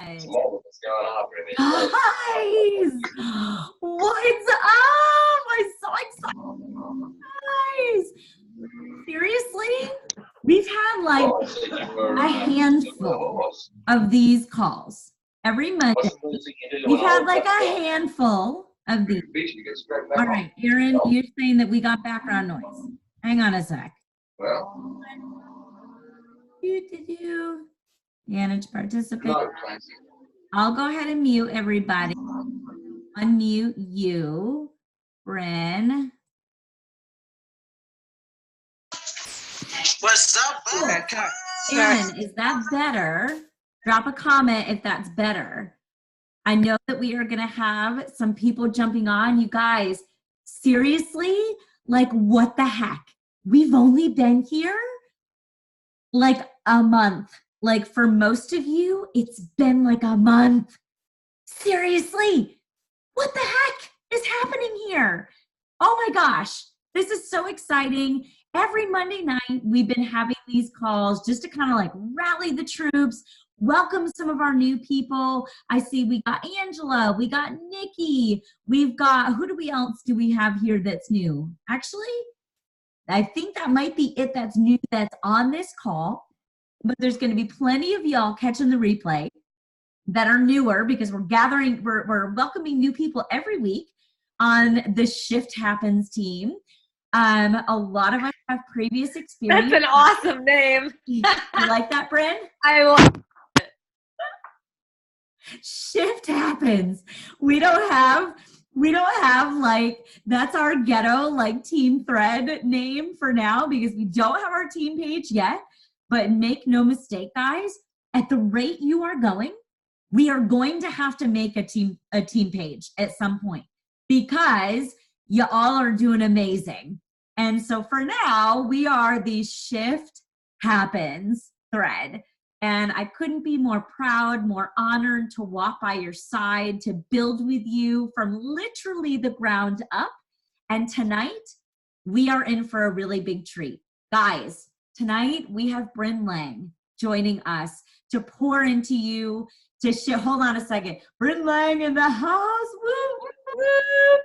Guys, what's up? I'm so excited, guys. Seriously, we've had like a handful of these calls every Monday. We've had like a handful of these. All right, Aaron, you're saying that we got background noise. Hang on a sec. Manage participant. I'll go ahead and mute everybody. Unmute you, Brynn. What's up? Aaron, is that better? Drop a comment if that's better. I know that we are going to have some people jumping on. You guys, seriously, like what the heck? We've only been here like a month. Like for most of you, it's been like a month. Seriously, what the heck is happening here? Oh my gosh, this is so exciting. Every Monday night, we've been having these calls just to kind of like rally the troops, welcome some of our new people. I see we got Angela, we got Nikki, we've got, who else do we have here that's new? Actually, I think that might be it that's new that's on this call, but there's going to be plenty of y'all catching the replay that are newer because we're welcoming new people every week on the Shift Happens team. A lot of us have previous experience. That's an awesome name. You like that, Brynn? I love it. Shift Happens. We don't have like, that's our ghetto like team thread name for now because we don't have our team page yet. But make no mistake, guys, at the rate you are going, we are going to have to make a team page at some point because you all are doing amazing. And so for now, we are the Shift Happens thread. And I couldn't be more proud, more honored to walk by your side, to build with you from literally the ground up. And tonight, we are in for a really big treat. Guys, tonight we have Brynn Lang joining us to pour into you, to share. Hold on a second. Brynn Lang in the house. Woo, whoop.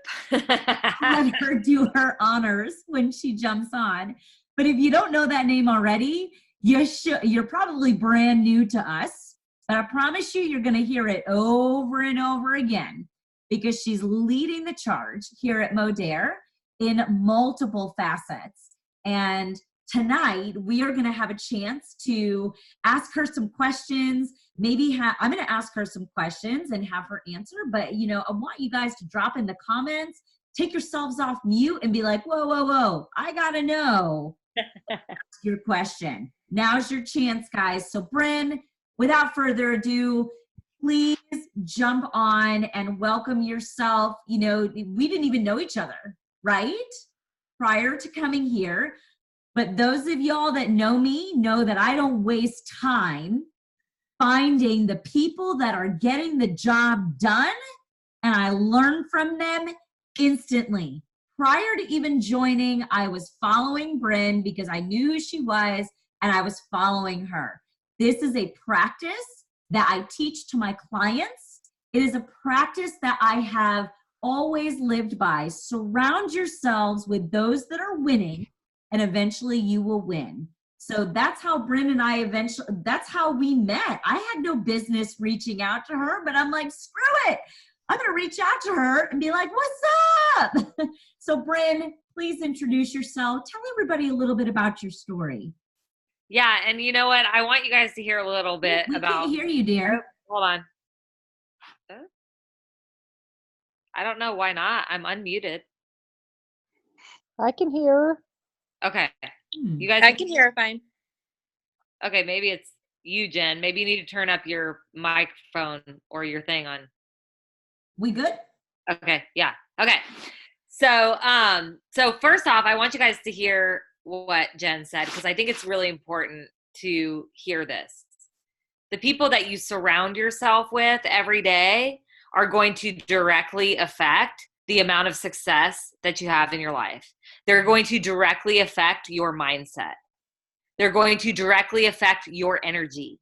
Let her do her honors when she jumps on. But if you don't know that name already, you're probably brand new to us. But I promise you're going to hear it over and over again because she's leading the charge here at Modere in multiple facets. And tonight, we are going to have a chance to ask her some questions. I'm going to ask her some questions and have her answer. But, I want you guys to drop in the comments, take yourselves off mute and be like, whoa, I got to know your question. Now's your chance, guys. So, Brynn, without further ado, please jump on and welcome yourself. We didn't even know each other, right? Prior to coming here. But those of y'all that know me know that I don't waste time finding the people that are getting the job done, and I learn from them instantly. Prior to even joining, I was following Brynn because I knew who she was, and I was following her. This is a practice that I teach to my clients. It is a practice that I have always lived by. Surround yourselves with those that are winning, and eventually you will win. So that's how Brynn and I that's how we met. I had no business reaching out to her, but I'm like, screw it. I'm going to reach out to her and be like, what's up? So Brynn, please introduce yourself. Tell everybody a little bit about your story. Yeah, and you know what? I want you guys to hear a little bit we about. We can't hear you, dear. Oh, hold on. I don't know why not. I'm unmuted. I can hear. Okay. You guys. I can hear her fine. Okay, maybe it's you, Jen. Maybe you need to turn up your microphone or your thing on. We good? Okay. Yeah. Okay. So first off, I want you guys to hear what Jen said because I think it's really important to hear this. The people that you surround yourself with every day are going to directly affect the amount of success that you have in your life. They're going to directly affect your mindset. They're going to directly affect your energy.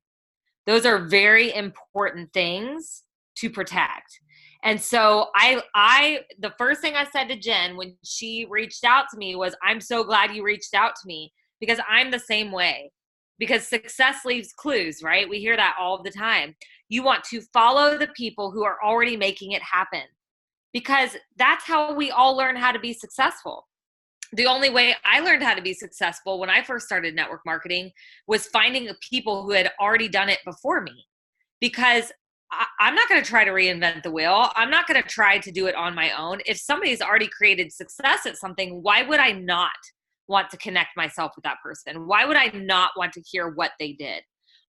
Those are very important things to protect. And so the first thing I said to Jen when she reached out to me was, I'm so glad you reached out to me, because I'm the same way. Because success leaves clues, right? We hear that all the time. You want to follow the people who are already making it happen, because that's how we all learn how to be successful. The only way I learned how to be successful when I first started network marketing was finding people who had already done it before me, because I'm not going to try to reinvent the wheel. I'm not going to try to do it on my own. If somebody's already created success at something, why would I not want to connect myself with that person? Why would I not want to hear what they did?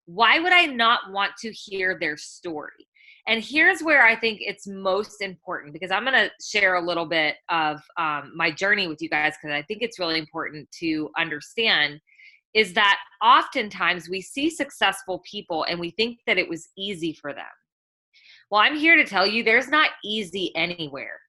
Why would I not want to hear their story? And here's where I think it's most important, because I'm going to share a little bit of my journey with you guys, because I think it's really important to understand, is that oftentimes we see successful people and we think that it was easy for them. Well, I'm here to tell you there's not easy anywhere.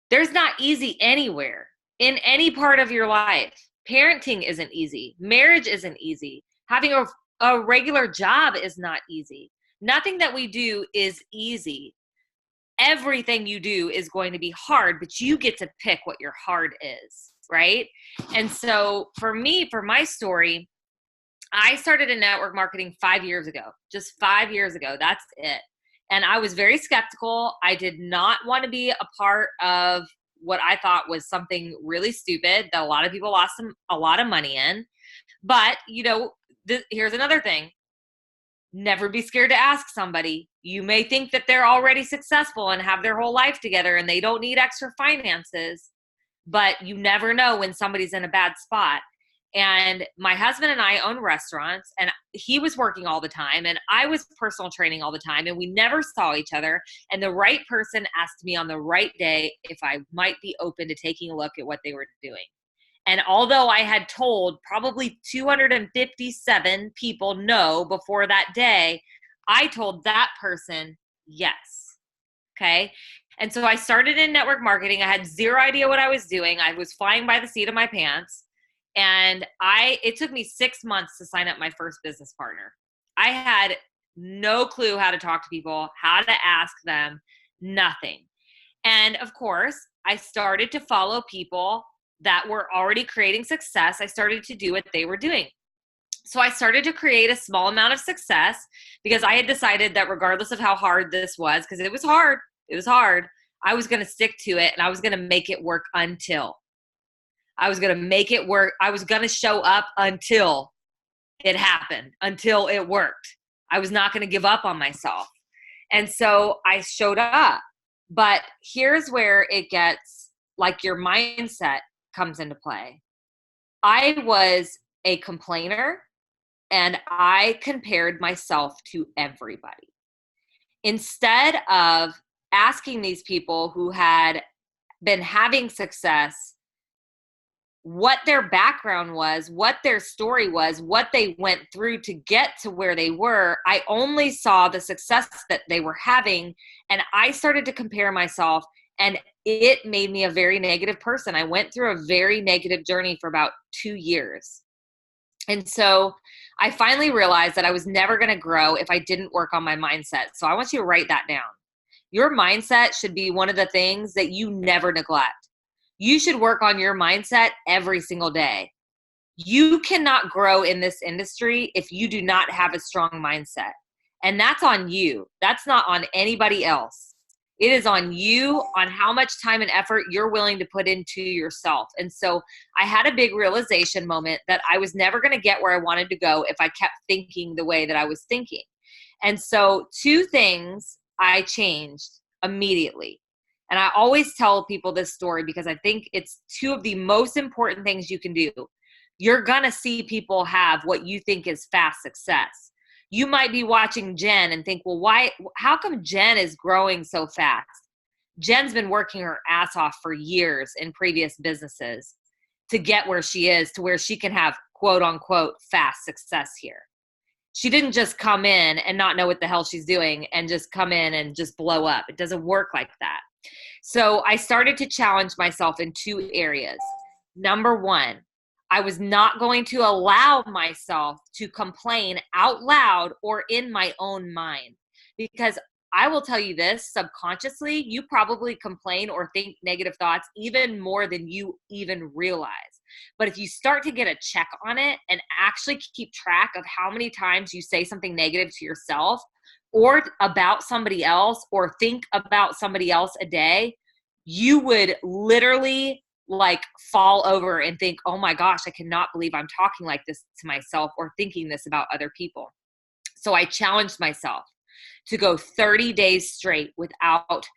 There's not easy anywhere in any part of your life. Parenting isn't easy. Marriage isn't easy. Having a regular job is not easy. Nothing that we do is easy. Everything you do is going to be hard, but you get to pick what your hard is, right? And so for me, for my story, I started in network marketing 5 years ago, just 5 years ago. That's it. And I was very skeptical. I did not want to be a part of what I thought was something really stupid that a lot of people lost a lot of money in. But, here's another thing. Never be scared to ask somebody. You may think that they're already successful and have their whole life together and they don't need extra finances, but you never know when somebody's in a bad spot. And my husband and I own restaurants, and he was working all the time and I was personal training all the time, and we never saw each other. And the right person asked me on the right day if I might be open to taking a look at what they were doing. And although I had told probably 257 people no before that day, I told that person yes. Okay. And so I started in network marketing. I had zero idea what I was doing. I was flying by the seat of my pants. And it took me 6 months to sign up my first business partner. I had no clue how to talk to people, how to ask them, nothing. And of course, I started to follow people that were already creating success. I started to do what they were doing. So I started to create a small amount of success, because I had decided that regardless of how hard this was, because it was hard, I was going to stick to it, and I was going to make it work until. I was going to make it work. I was going to show up until it happened, until it worked. I was not going to give up on myself. And so I showed up. But here's where it gets like your mindset comes into play. I was a complainer and I compared myself to everybody. Instead of asking these people who had been having success what their background was, what their story was, what they went through to get to where they were, I only saw the success that they were having, and I started to compare myself, and it made me a very negative person. I went through a very negative journey for about 2 years. And so I finally realized that I was never going to grow if I didn't work on my mindset. So I want you to write that down. Your mindset should be one of the things that you never neglect. You should work on your mindset every single day. You cannot grow in this industry if you do not have a strong mindset. And that's on you. That's not on anybody else. It is on you, on how much time and effort you're willing to put into yourself. And so I had a big realization moment that I was never going to get where I wanted to go if I kept thinking the way that I was thinking. And so 2 things I changed immediately. And I always tell people this story because I think it's 2 of the most important things you can do. You're going to see people have what you think is fast success. You might be watching Jen and think, well, how come Jen is growing so fast? Jen's been working her ass off for years in previous businesses to get where she is, to where she can have quote unquote fast success here. She didn't just come in and not know what the hell she's doing and just come in and just blow up. It doesn't work like that. So I started to challenge myself in 2 areas. Number 1, I was not going to allow myself to complain out loud or in my own mind, because I will tell you this, subconsciously, you probably complain or think negative thoughts even more than you even realize. But if you start to get a check on it and actually keep track of how many times you say something negative to yourself or about somebody else or think about somebody else a day, you would literally like fall over and think, oh my gosh, I cannot believe I'm talking like this to myself or thinking this about other people. So I challenged myself to go 30 days straight without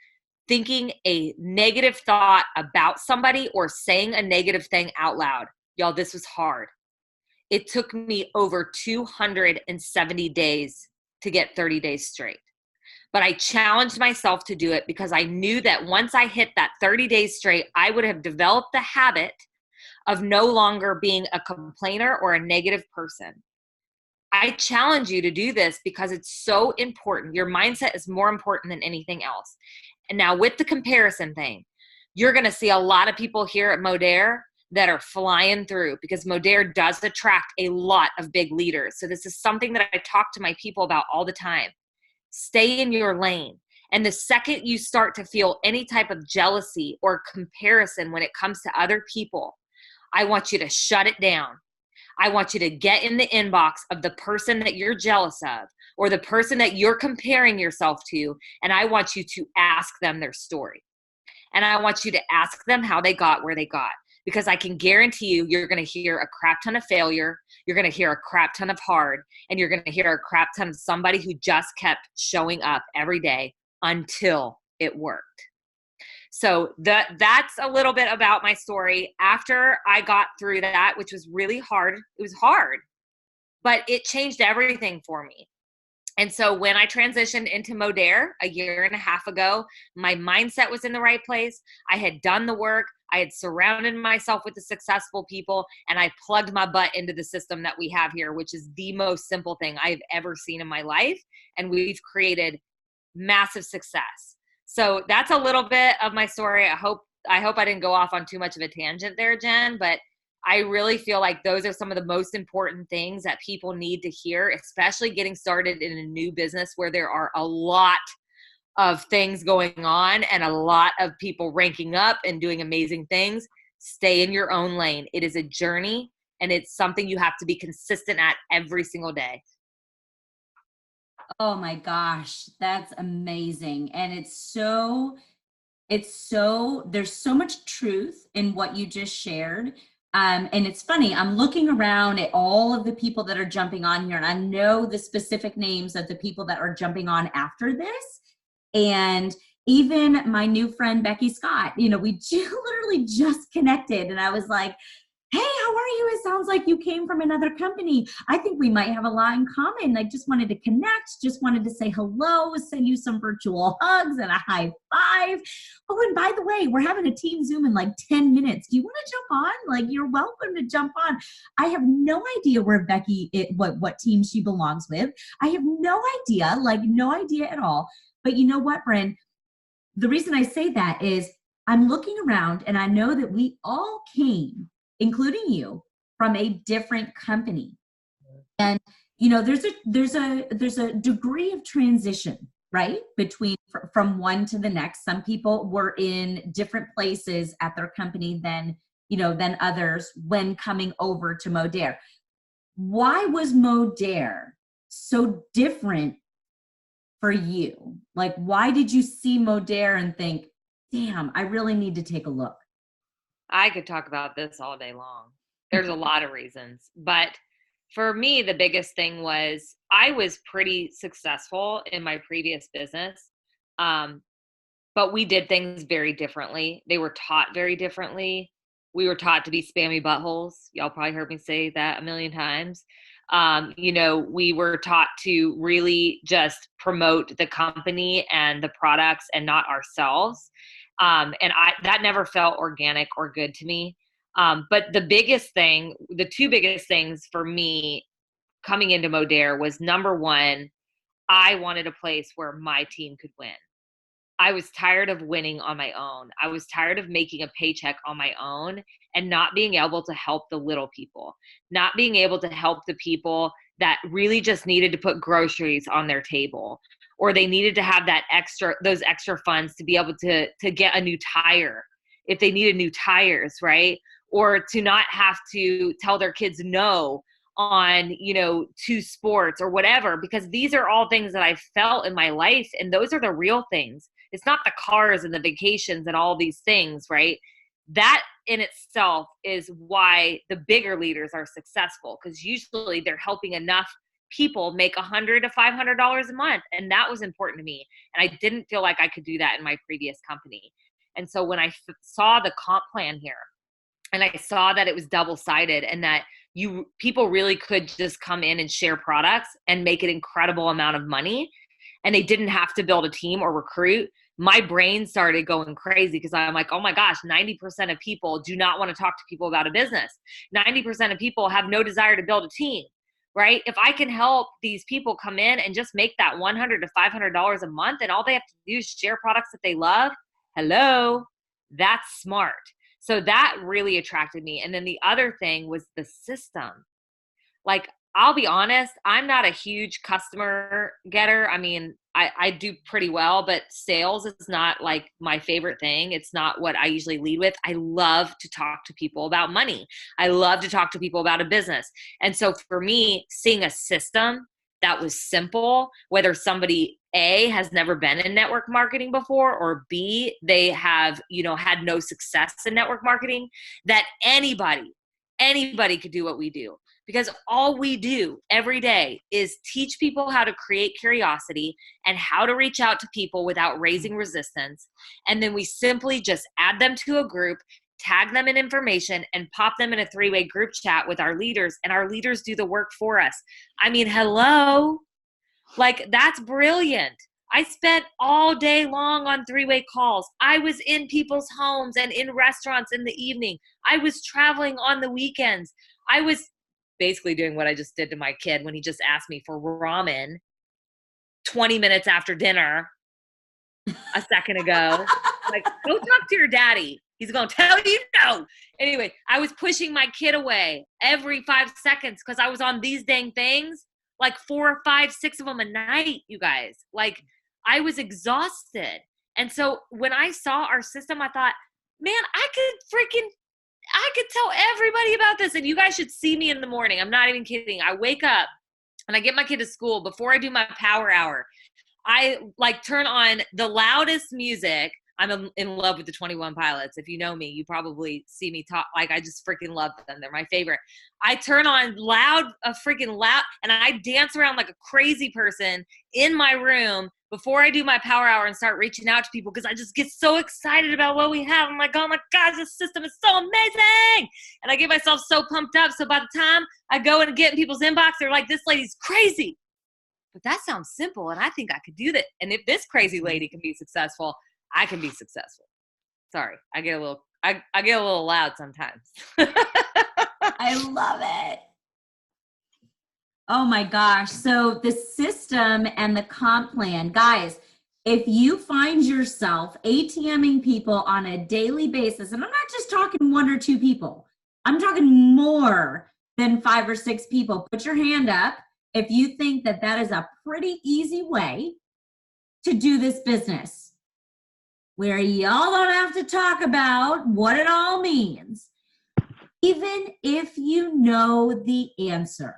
thinking a negative thought about somebody or saying a negative thing out loud. Y'all, this was hard. It took me over 270 days to get 30 days straight. But I challenged myself to do it because I knew that once I hit that 30 days straight, I would have developed the habit of no longer being a complainer or a negative person. I challenge you to do this because it's so important. Your mindset is more important than anything else. And now with the comparison thing, you're going to see a lot of people here at Modere that are flying through because Modere does attract a lot of big leaders. So this is something that I talk to my people about all the time. Stay in your lane. And the second you start to feel any type of jealousy or comparison when it comes to other people, I want you to shut it down. I want you to get in the inbox of the person that you're jealous of or the person that you're comparing yourself to, and I want you to ask them their story. And I want you to ask them how they got where they got, because I can guarantee you, you're going to hear a crap ton of failure. You're going to hear a crap ton of hard, and you're going to hear a crap ton of somebody who just kept showing up every day until it worked. So that's a little bit about my story. After I got through that, which was really hard, it was hard, but it changed everything for me. And so when I transitioned into Modere a year and a half ago, my mindset was in the right place. I had done the work. I had surrounded myself with the successful people, and I plugged my butt into the system that we have here, which is the most simple thing I've ever seen in my life. And we've created massive success. So that's a little bit of my story. I hope I didn't go off on too much of a tangent there, Jen, but I really feel like those are some of the most important things that people need to hear, especially getting started in a new business where there are a lot of things going on and a lot of people ranking up and doing amazing things. Stay in your own lane. It is a journey, and it's something you have to be consistent at every single day. Oh my gosh, that's amazing. And there's so much truth in what you just shared. And it's funny, I'm looking around at all of the people that are jumping on here, and I know the specific names of the people that are jumping on after this. And even my new friend, Becky Scott, we literally just connected, and I was like, hey, how are you? It sounds like you came from another company. I think we might have a lot in common. I just wanted to connect, just wanted to say hello, send you some virtual hugs and a high five. Oh, and by the way, we're having a team Zoom in like 10 minutes. Do you want to jump on? Like, you're welcome to jump on. I have no idea where Becky, what team she belongs with. I have no idea at all. But you know what, Brynn? The reason I say that is I'm looking around and I know that we all came, including you, from a different company. And there's a degree of transition, right? From one to the next. Some people were in different places at their company than others when coming over to Modere. Why was Modere so different for you? Like, why did you see Modere and think, damn, I really need to take a look? I could talk about this all day long. There's a lot of reasons, but for me, the biggest thing was I was pretty successful in my previous business, but we did things very differently. They were taught very differently. We were taught to be spammy buttholes. Y'all probably heard me say that a million times. We were taught to really just promote the company and the products and not ourselves. That never felt organic or good to me. But the two biggest things for me coming into Modere was, number one, I wanted a place where my team could win. I was tired of winning on my own. I was tired of making a paycheck on my own and not being able to help the little people, not being able to help the people that really just needed to put groceries on their table, or they needed to have those extra funds to be able to get a new tire if they needed new tires, right? Or to not have to tell their kids no on, to sports or whatever, because these are all things that I felt in my life. And those are the real things. It's not the cars and the vacations and all these things, right? That in itself is why the bigger leaders are successful, because usually they're helping enough people make $100 to $500 a month. And that was important to me. And I didn't feel like I could do that in my previous company. And so when I saw the comp plan here, and I saw that it was double-sided, and that people really could just come in and share products and make an incredible amount of money, and they didn't have to build a team or recruit, my brain started going crazy, because I'm like, oh my gosh, 90% of people do not want to talk to people about a business. 90% of people have no desire to build a team, right? If I can help these people come in and just make that $100 to $500 a month, and all they have to do is share products that they love, hello, that's smart. So that really attracted me. And then the other thing was the system. Like, I'll be honest, I'm not a huge customer getter. I mean, I do pretty well, but sales is not like my favorite thing. It's not what I usually lead with. I love to talk to people about money. I love to talk to people about a business. And so for me, seeing a system that was simple, whether somebody A, has never been in network marketing before, or B, they have, had no success in network marketing, that anybody could do what we do. Because all we do every day is teach people how to create curiosity and how to reach out to people without raising resistance. And then we simply just add them to a group, tag them in information, and pop them in a 3-way group chat with our leaders. And our leaders do the work for us. I mean, hello, like, that's brilliant. I spent all day long on 3-way calls. I was in people's homes and in restaurants in the evening. I was traveling on the weekends. I was basically doing what I just did to my kid when he just asked me for ramen 20 minutes after dinner a second ago. Like, go talk to your daddy. He's going to tell you no. Anyway, I was pushing my kid away every 5 seconds because I was on these dang things, like 4, 5, 6 of them a night, you guys. Like, I was exhausted. And so when I saw our system, I thought, man, I could tell everybody about this, and you guys should see me in the morning. I'm not even kidding. I wake up and I get my kid to school. Before I do my power hour, I turn on the loudest music. I'm in love with the 21 Pilots. If you know me, you probably see me talk. Like, I just freaking love them. They're my favorite. I turn on freaking loud, and I dance around like a crazy person in my room before I do my power hour and start reaching out to people, because I just get so excited about what we have. I'm like, oh my gosh, this system is so amazing. And I get myself so pumped up. So by the time I go and get in people's inbox, they're like, this lady's crazy. But that sounds simple, and I think I could do that. And if this crazy lady can be successful, I can be successful. Sorry, I get a little loud sometimes. I love it. Oh my gosh. So the system and the comp plan, guys, if you find yourself ATMing people on a daily basis, and I'm not just talking 1 or 2 people, I'm talking more than 5 or 6 people, put your hand up if you think that that is a pretty easy way to do this business, where y'all don't have to talk about what it all means, even if you know the answer.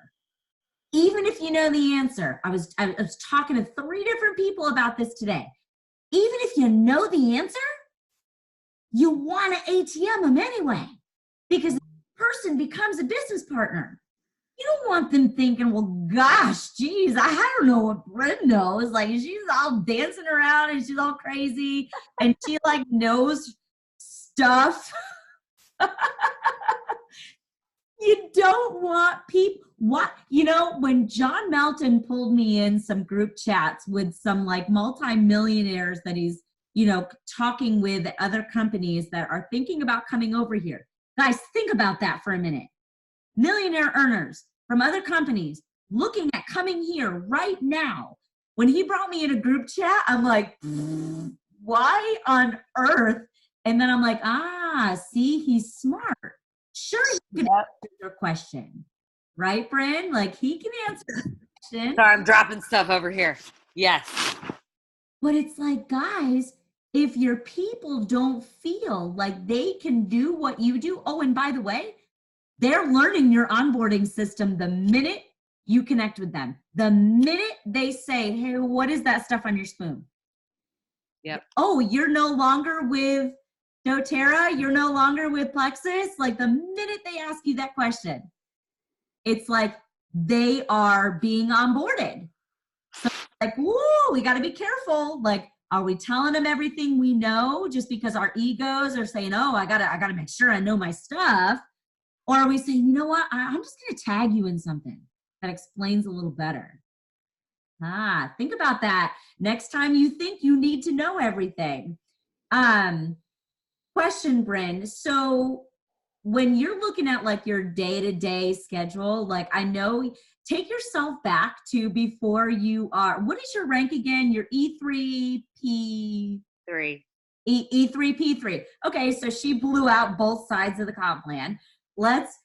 Even if you know the answer. I was talking to 3 different people about this today. Even if you know the answer, you want to ATM them anyway, because the person becomes a business partner. You don't want them thinking, well, gosh, geez, I don't know what Brynn knows. Like, she's all dancing around and she's all crazy and she knows stuff. You don't want people, when John Melton pulled me in some group chats with some multi-millionaires that he's, talking with at other companies that are thinking about coming over here. Guys, think about that for a minute. Millionaire earners from other companies looking at coming here right now. When he brought me in a group chat, I'm like, why on earth? And then I'm like, see, he's smart. Sure, he can answer your question. Right, Brynn? Like, he can answer the question. Sorry, I'm dropping stuff over here. Yes. But it's like, guys, if your people don't feel like they can do what you do, oh, and by the way, they're learning your onboarding system the minute you connect with them. The minute they say, hey, what is that stuff on your spoon? Yep. Oh, you're no longer with doTERRA? You're no longer with Plexus? Like, the minute they ask you that question, it's like they are being onboarded. So like, woo, we got to be careful. Like, are we telling them everything we know just because our egos are saying, oh, I gotta make sure I know my stuff? Or are we saying, you know what? I'm just going to tag you in something that explains a little better. Think about that next time you think you need to know everything. Question, Brynn. So when you're looking at like your day-to-day schedule, like I know, take yourself back to before you are, what is your rank again? Your E3P3. E3P3. Okay, so she blew out both sides of the comp plan. Let's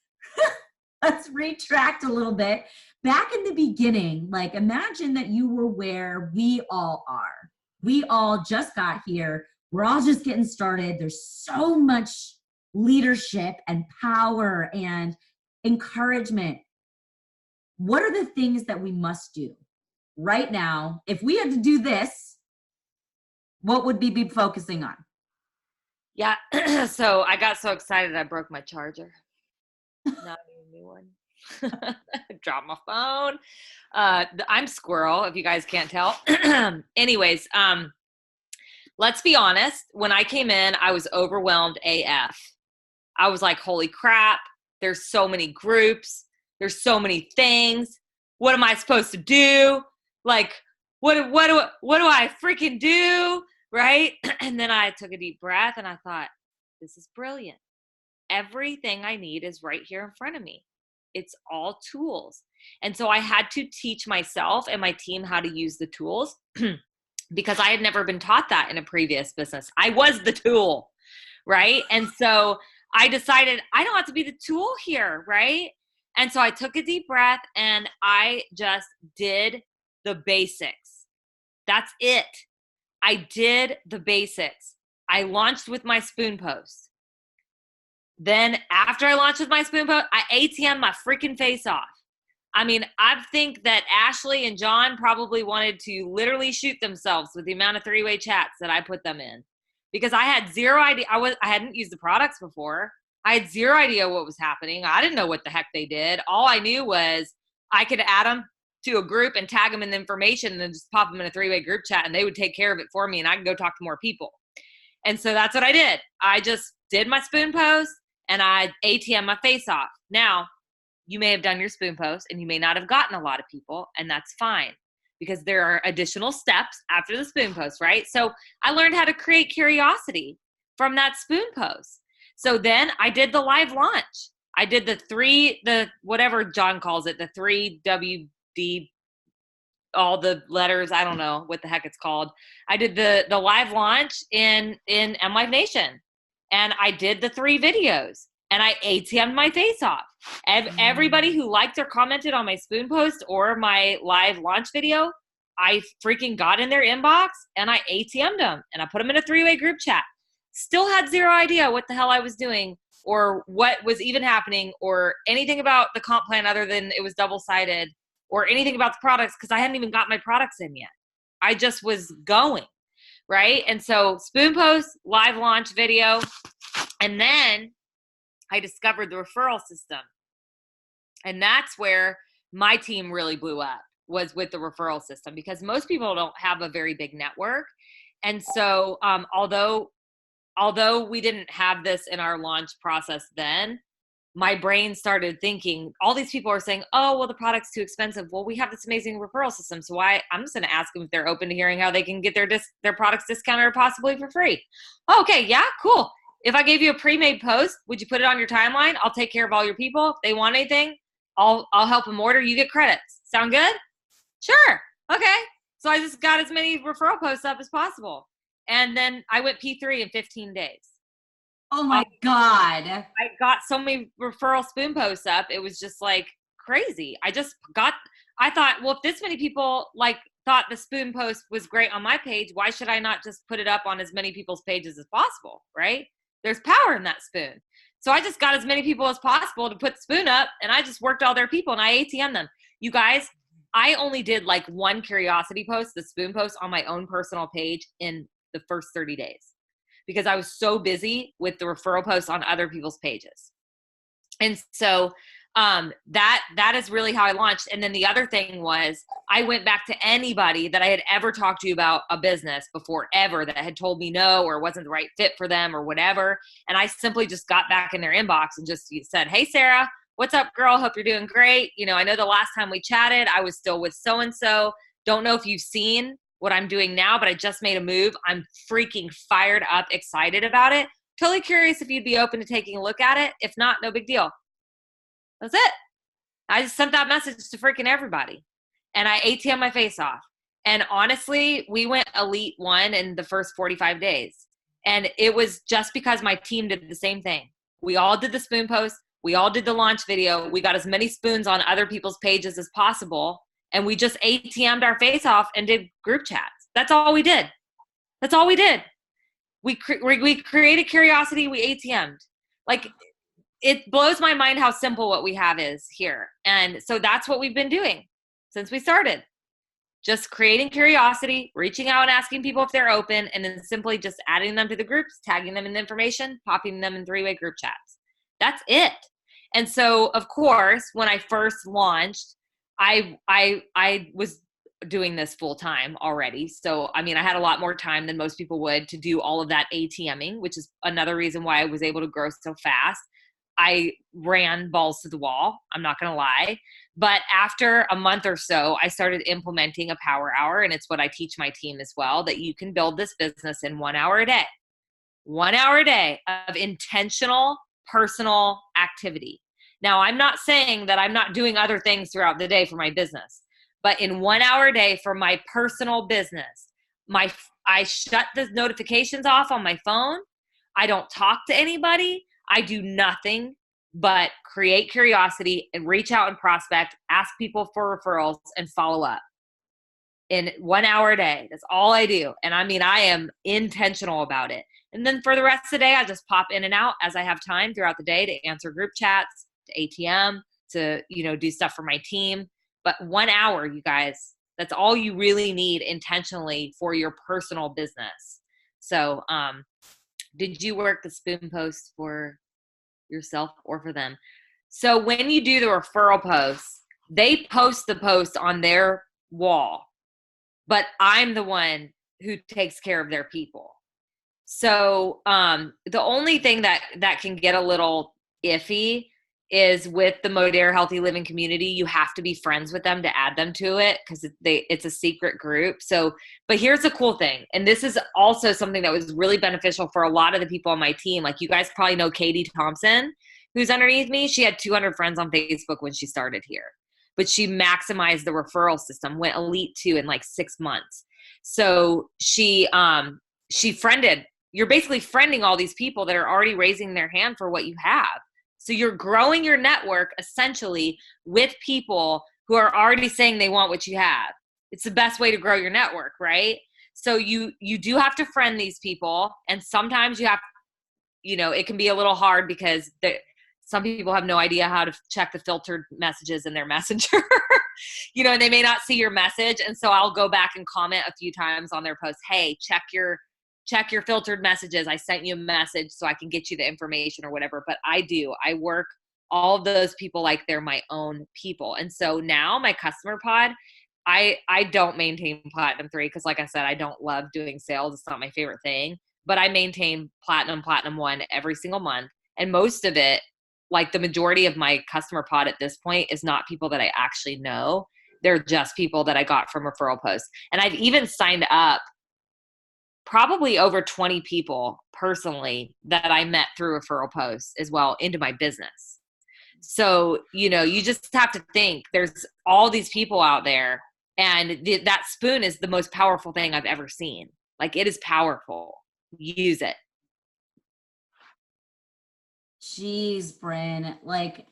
retract a little bit. Back in the beginning, like imagine that you were where we all are. We all just got here. We're all just getting started. There's so much leadership and power and encouragement. What are the things that we must do right now? If we had to do this, what would we be focusing on? Yeah. So I got so excited I broke my charger. Not a new one. Dropped my phone. I'm squirrel, if you guys can't tell. Anyways, let's be honest. When I came in, I was overwhelmed AF. I was like, holy crap, there's so many groups. There's so many things. What am I supposed to do? Like, what do I freaking do? Right? And then I took a deep breath and I thought, this is brilliant. Everything I need is right here in front of me. It's all tools. And so I had to teach myself and my team how to use the tools because I had never been taught that in a previous business. I was the tool, right? And so I decided I don't have to be the tool here, right? And so I took a deep breath and I just did the basics. That's it. I did the basics. I launched with my spoon post. Then after I launched with my spoon post, I ATM'd my freaking face off. I mean, I think that Ashley and John probably wanted to literally shoot themselves with the amount of three-way chats that I put them in because I had zero idea. I hadn't used the products before. I had zero idea what was happening. I didn't know what the heck they did. All I knew was I could add them to a group and tag them in the information and then just pop them in a three-way group chat and they would take care of it for me and I could go talk to more people. And so that's what I did. I just did my spoon post and I ATM my face off. Now, you may have done your spoon post and you may not have gotten a lot of people, and that's fine because there are additional steps after the spoon post, right? So I learned how to create curiosity from that spoon post. So then I did the live launch. I did the whatever John calls it, the 3WD, all the letters, I don't know what the heck it's called. I did the live launch in MLive Nation. And I did the 3 videos and I ATM'd my face off. Everybody who liked or commented on my spoon post or my live launch video, I freaking got in their inbox and I ATM'd them and I put them in a 3-way group chat. Still had zero idea what the hell I was doing or what was even happening or anything about the comp plan other than it was double-sided or anything about the products because I hadn't even got my products in yet. I just was going. Right? And so spoon post, live launch video. And then I discovered the referral system. And that's where my team really blew up, was with the referral system because most people don't have a very big network. And so although we didn't have this in our launch process then, my brain started thinking, all these people are saying, oh, well, the product's too expensive. Well, we have this amazing referral system. So I'm just going to ask them if they're open to hearing how they can get their products discounted or possibly for free. Oh, okay. Yeah, cool. If I gave you a pre-made post, would you put it on your timeline? I'll take care of all your people. If they want anything, I'll help them order. You get credits. Sound good? Sure. Okay. So I just got as many referral posts up as possible. And then I went P3 in 15 days. Oh my God. I got so many referral spoon posts up. It was just like crazy. I thought, well, if this many people like thought the spoon post was great on my page, why should I not just put it up on as many people's pages as possible, right? There's power in that spoon. So I just got as many people as possible to put the spoon up, and I just worked all their people and I ATM them. You guys, I only did like one curiosity post, the spoon post, on my own personal page in the first 30 days because I was so busy with the referral posts on other people's pages. And so that is really how I launched. And then the other thing was I went back to anybody that I had ever talked to about a business before ever that had told me no, or wasn't the right fit for them or whatever. And I simply just got back in their inbox and just said, hey, Sarah, what's up, girl? Hope you're doing great. You know, I know the last time we chatted, I was still with so-and-so. Don't know if you've seen what I'm doing now, but I just made a move. I'm freaking fired up, excited about it. Totally curious if you'd be open to taking a look at it. If not, no big deal. That's it. I just sent that message to freaking everybody. And I ATM my face off. And honestly, we went Elite 1 in the first 45 days. And it was just because my team did the same thing. We all did the spoon post. We all did the launch video. We got as many spoons on other people's pages as possible. And we just ATM'd our face off and did group chats. That's all we did. That's all we did. We created curiosity. We ATM'd. Like, it blows my mind how simple what we have is here. And so that's what we've been doing since we started. Just creating curiosity, reaching out and asking people if they're open, and then simply just adding them to the groups, tagging them in the information, popping them in 3-way group chats. That's it. And so, of course, when I first launched, I was doing this full time already. So, I mean, I had a lot more time than most people would to do all of that ATMing, which is another reason why I was able to grow so fast. I ran balls to the wall. I'm not going to lie. But after a month or so, I started implementing a power hour. And it's what I teach my team as well, that you can build this business in 1 hour a day. 1 hour a day of intentional personal activity. Now, I'm not saying that I'm not doing other things throughout the day for my business, but in 1 hour a day for my personal business, I shut the notifications off on my phone. I don't talk to anybody. I do nothing but create curiosity and reach out and prospect, ask people for referrals, and follow up in 1 hour a day. That's all I do. And I mean, I am intentional about it. And then for the rest of the day, I just pop in and out as I have time throughout the day to answer group chats, to ATM, to, do stuff for my team. But 1 hour, you guys, that's all you really need intentionally for your personal business. So, did you work the spoon post for yourself or for them? So when you do the referral posts, they post the post on their wall, but I'm the one who takes care of their people. So the only thing that can get a little iffy is with the Modere Healthy Living community. You have to be friends with them to add them to it because it's a secret group. So, but here's the cool thing. And this is also something that was really beneficial for a lot of the people on my team. Like, you guys probably know Katie Thompson, who's underneath me. She had 200 friends on Facebook when she started here, but she maximized the referral system, went Elite 2 in like 6 months. So she friended, you're basically friending all these people that are already raising their hand for what you have. So you're growing your network essentially with people who are already saying they want what you have. It's the best way to grow your network, right? So you do have to friend these people. And sometimes you have, it can be a little hard because some people have no idea how to check the filtered messages in their messenger, and they may not see your message. And so I'll go back and comment a few times on their posts. Hey, check your filtered messages. I sent you a message so I can get you the information or whatever. But I work all of those people like they're my own people. And so now my customer pod, I don't maintain Platinum 3 because, like I said, I don't love doing sales. It's not my favorite thing. But I maintain Platinum 1 every single month. And most of it, like the majority of my customer pod at this point, is not people that I actually know. They're just people that I got from referral posts. And I've even signed up probably over 20 people personally that I met through referral posts as well into my business. So, you just have to think there's all these people out there, and that spoon is the most powerful thing I've ever seen. Like, it is powerful. Use it. Jeez, Brynn, like,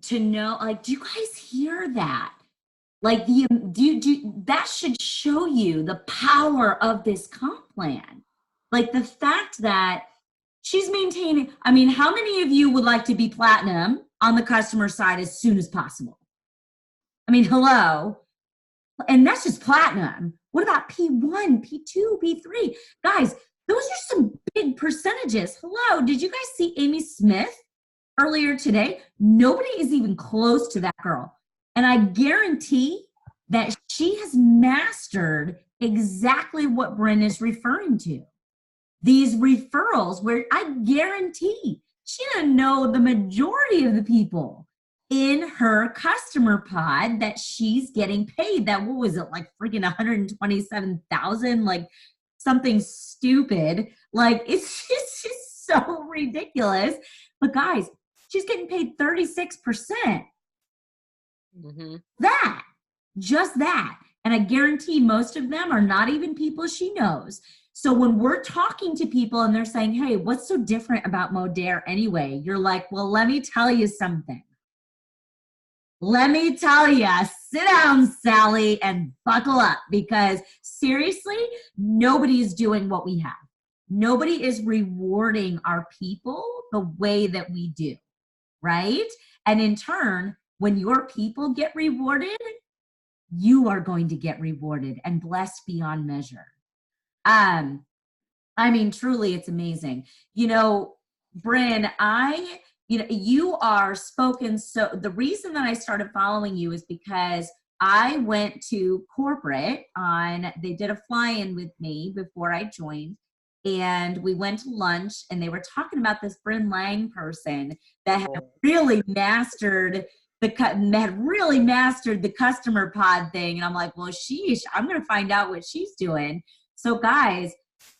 to know, like, do you guys hear that? Like, that should show you the power of this comp plan. Like, the fact that she's maintaining, I mean, how many of you would like to be platinum on the customer side as soon as possible? I mean, hello. And that's just platinum. What about P1, P2, P3? Guys, those are some big percentages. Hello, did you guys see Amy Smith earlier today? Nobody is even close to that girl. And I guarantee that she has mastered exactly what Brynn is referring to. These referrals, where I guarantee she doesn't know the majority of the people in her customer pod that she's getting paid. That, what was it, like freaking 127,000, like something stupid. Like, it's just so ridiculous. But guys, she's getting paid 36%. Just that. And I guarantee most of them are not even people she knows. So when we're talking to people and they're saying, hey, what's so different about Modere anyway? You're like, well, let me tell you something. Let me tell you, sit down, Sally, and buckle up, because seriously, nobody is doing what we have. Nobody is rewarding our people the way that we do, right? And in turn, when your people get rewarded, you are going to get rewarded and blessed beyond measure. I mean, truly, it's amazing. You know, Brynn, you are spoken. So the reason that I started following you is because I went to corporate they did a fly-in with me before I joined, and we went to lunch, and they were talking about this Brynn Lang person that had really mastered the customer pod thing. And I'm like, well, sheesh, I'm going to find out what she's doing. So guys,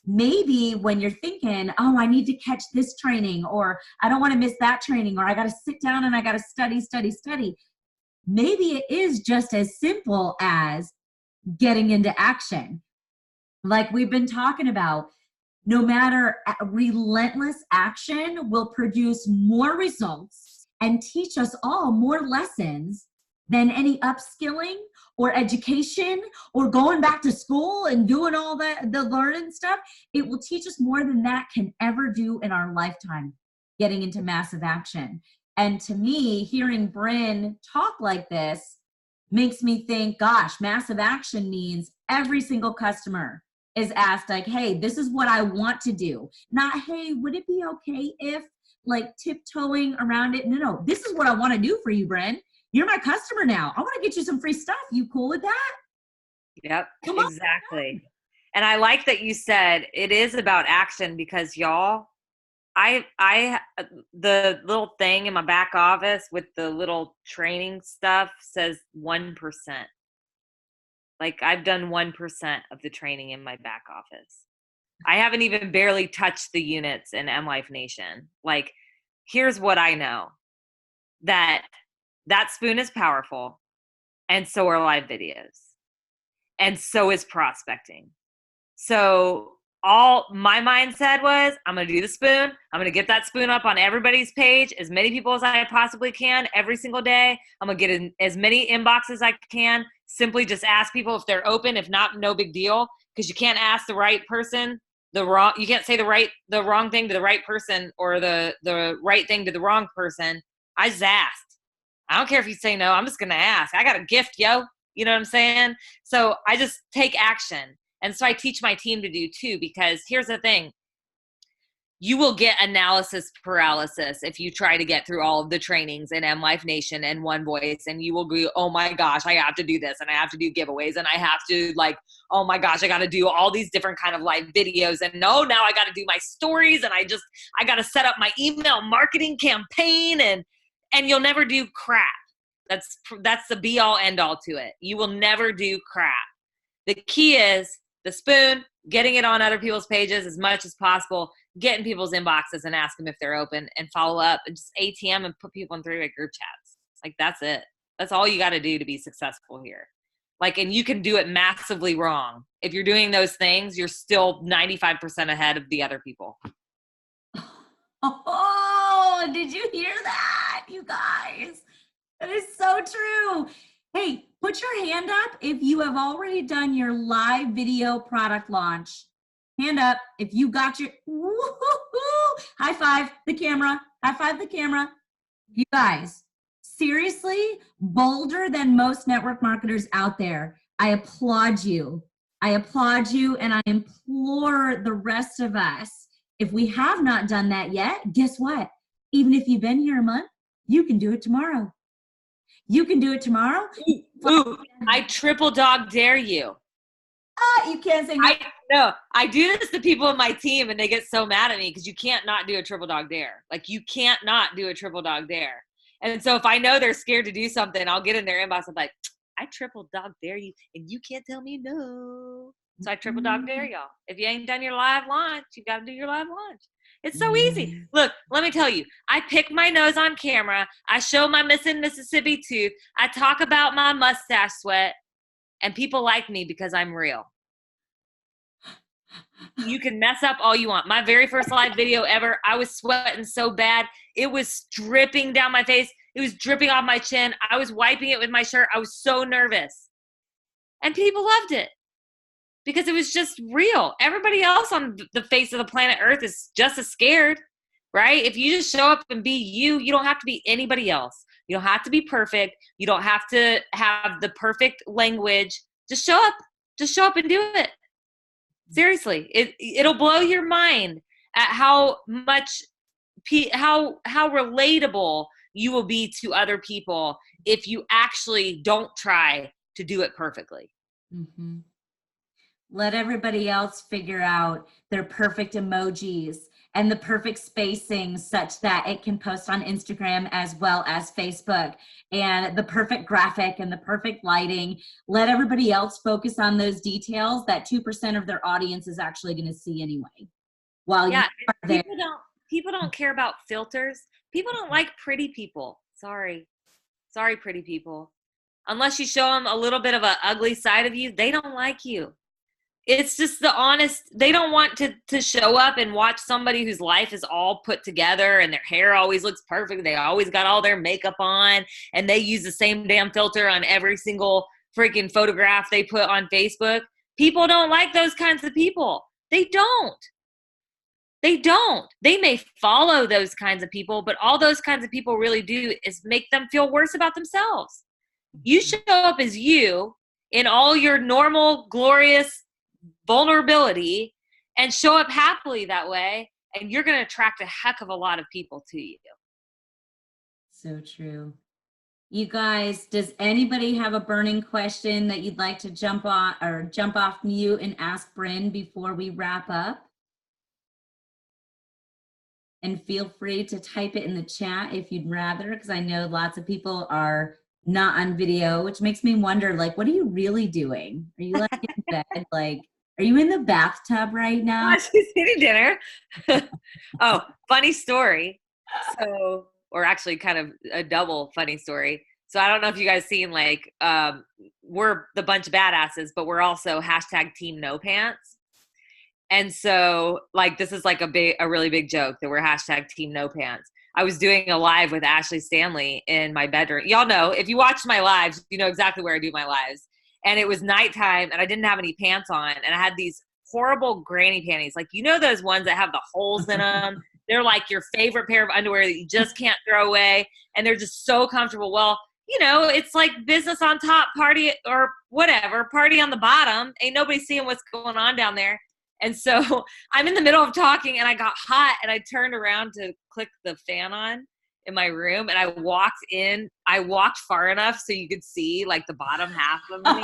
maybe when you're thinking, oh, I need to catch this training, or I don't want to miss that training, or I got to sit down and I got to study. Maybe it is just as simple as getting into action. Like we've been talking about, no matter, relentless action will produce more results and teach us all more lessons than any upskilling or education or going back to school and doing all the learning stuff. It will teach us more than that can ever do in our lifetime, getting into massive action. And to me, hearing Brynn talk like this makes me think, gosh, massive action means every single customer is asked, like, hey, this is what I want to do. Not, hey, would it be okay if, like, tiptoeing around it? No, this is what I want to do for you, Brynn. You're my customer now. I want to get you some free stuff. You cool with that? Yep, exactly. And I like that you said it is about action, because y'all, the little thing in my back office with the little training stuff says 1%. Like, I've done 1% of the training in my back office. I haven't even barely touched the units in M Life Nation. Like, here's what I know. That spoon is powerful, and so are live videos. And so is prospecting. So all my mindset was, I'm going to do the spoon. I'm going to get that spoon up on everybody's page, as many people as I possibly can every single day. I'm going to get in as many inboxes as I can. Simply just ask people if they're open. If not, no big deal, because you can't ask the right person you can't say the wrong thing to the right person, or the right thing to the wrong person. I just asked. I don't care if you say no. I'm just going to ask. I got a gift, yo. You know what I'm saying? So I just take action. And so I teach my team to do too, because here's the thing. You will get analysis paralysis if you try to get through all of the trainings in M Life Nation and One Voice, and you will go, oh my gosh, I have to do this, and I have to do giveaways, and I have to, like, oh my gosh, I got to do all these different kind of live videos, and now I got to do my stories, and I got to set up my email marketing campaign, and you'll never do crap. That's the be all end all to it. You will never do crap. The key is the spoon, getting it on other people's pages as much as possible, get in people's inboxes and ask them if they're open, and follow up, and just ATM and put people in 3-way group chats. Like, that's it. That's all you got to do to be successful here. Like, and you can do it massively wrong. If you're doing those things, you're still 95% ahead of the other people. Oh, did you hear that, you guys? That is so true. Hey, put your hand up if you have already done your live video product launch. Hand up if you got your, woo-hoo-hoo. High five the camera, high five the camera. You guys, seriously, bolder than most network marketers out there. I applaud you. I applaud you, and I implore the rest of us, if we have not done that yet, guess what? Even if you've been here a month, you can do it tomorrow. You can do it tomorrow. Ooh, I triple dog dare you. You can't say no. No, I do this to people in my team and they get so mad at me because you can't not do a triple dog dare. Like, you can't not do a triple dog dare. And so if I know they're scared to do something, I'll get in their inbox. I'm like, I triple dog dare you and you can't tell me no. So I triple dog dare y'all. If you ain't done your live launch, you got to do your live launch. It's so easy. Look, let me tell you, I pick my nose on camera. I show my missing Mississippi tooth. I talk about my mustache sweat, and people like me because I'm real. You can mess up all you want. My very first live video ever, I was sweating so bad. It was dripping down my face. It was dripping off my chin. I was wiping it with my shirt. I was so nervous. And people loved it because it was just real. Everybody else on the face of the planet Earth is just as scared, right? If you just show up and be you, you don't have to be anybody else. You don't have to be perfect. You don't have to have the perfect language. Just show up. Just show up and do it. Seriously, it'll blow your mind at how much, how relatable you will be to other people if you actually don't try to do it perfectly. Mm-hmm. Let everybody else figure out their perfect emojis and the perfect spacing such that it can post on Instagram as well as Facebook, and the perfect graphic and the perfect lighting. Let everybody else focus on those details that 2% of their audience is actually going to see anyway. While you are there. People don't care about filters. People don't like pretty people. Sorry, pretty people. Unless you show them a little bit of an ugly side of you, they don't like you. It's just the honest, they don't want to show up and watch somebody whose life is all put together and their hair always looks perfect. They always got all their makeup on and they use the same damn filter on every single freaking photograph they put on Facebook. People don't like those kinds of people. They don't. They may follow those kinds of people, but all those kinds of people really do is make them feel worse about themselves. You show up as you in all your normal, glorious vulnerability and show up happily that way, and you're going to attract a heck of a lot of people to you. So true. You guys, does anybody have a burning question that you'd like to jump on or jump off mute and ask Brynn before we wrap up? And feel free to type it in the chat if you'd rather, because I know lots of people are not on video, which makes me wonder, like, what are you really doing? Are you like in bed? Like, are you in the bathtub right now? She's eating dinner. Oh, funny story. So, or actually kind of a double funny story. So I don't know if you guys seen, like, we're the bunch of badasses, but we're also hashtag Team No Pants. And so, like, this is like a really big joke that we're hashtag Team No Pants. I was doing a live with Ashley Stanley in my bedroom. Y'all know, if you watch my lives, you know exactly where I do my lives. And it was nighttime and I didn't have any pants on. And I had these horrible granny panties. Like, you know, those ones that have the holes in them. They're like your favorite pair of underwear that you just can't throw away. And they're just so comfortable. Well, you know, it's like business on top, party or whatever, party on the bottom. Ain't nobody seeing what's going on down there. And so I'm in the middle of talking and I got hot and I turned around to click the fan on in my room and I walked far enough so you could see like the bottom half of me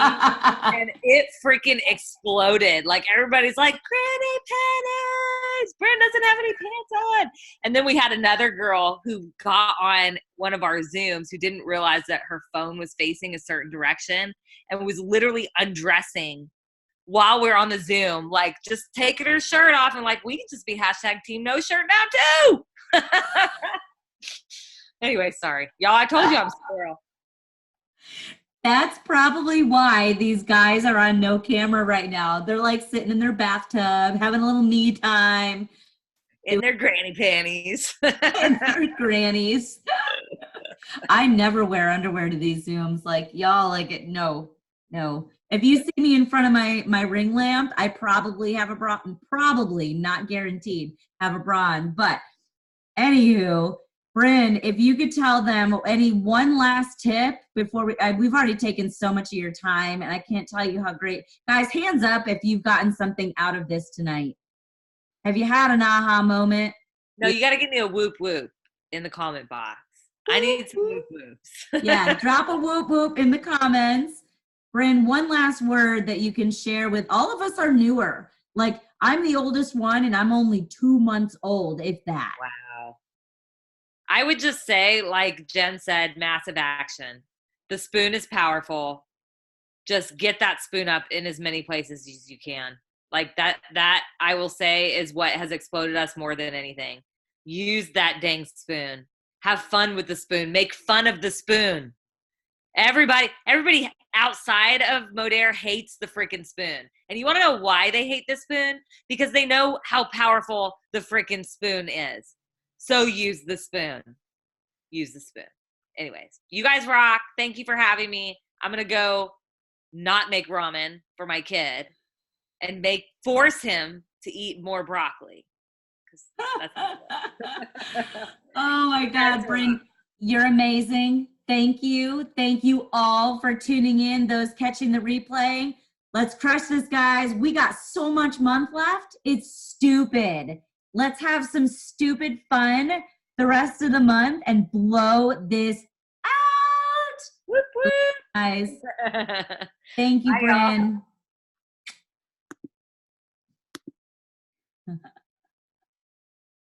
and it freaking exploded. Like, everybody's like, granny panties, Brynn doesn't have any pants on. And then we had another girl who got on one of our Zooms who didn't realize that her phone was facing a certain direction and was literally undressing while we're on the Zoom, like just taking her shirt off and like, we can just be hashtag Team No Shirt now too. Anyway, sorry. Y'all, I told you I'm a squirrel. That's probably why these guys are on no camera right now. They're like sitting in their bathtub, having a little me time, In their granny panties. and their grannies. I never wear underwear to these Zooms. Like y'all, like it. No, no. If you see me in front of my ring lamp, I probably have a bra. Probably, not guaranteed, have a bra on. But anywho, Brynn, if you could tell them any one last tip before we've already taken so much of your time, and I can't tell you how great. Guys, hands up if you've gotten something out of this tonight. Have you had an aha moment? No, you got to give me a whoop whoop in the comment box. I need some whoop whoops. Yeah, drop a whoop whoop in the comments. Brynn, one last word that you can share with all of us are newer. Like I'm the oldest one and I'm only 2 months old, if that. Wow. I would just say, like Jen said, massive action. The spoon is powerful. Just get that spoon up in as many places as you can. Like that I will say is what has exploded us more than anything. Use that dang spoon. Have fun with the spoon. Make fun of the spoon. Everybody outside of Modere hates the freaking spoon. And you want to know why they hate the spoon? Because they know how powerful the freaking spoon is. So use the spoon. Use the spoon. Anyways, you guys rock. Thank you for having me. I'm going to go not make ramen for my kid and force him to eat more broccoli. Oh my God, Brynn, you're amazing. Thank you. Thank you all for tuning in, those catching the replay. Let's crush this, guys. We got so much month left. It's stupid. Let's have some stupid fun the rest of the month and blow this out. Whoop, whoop. Guys. Thank you, Brynn.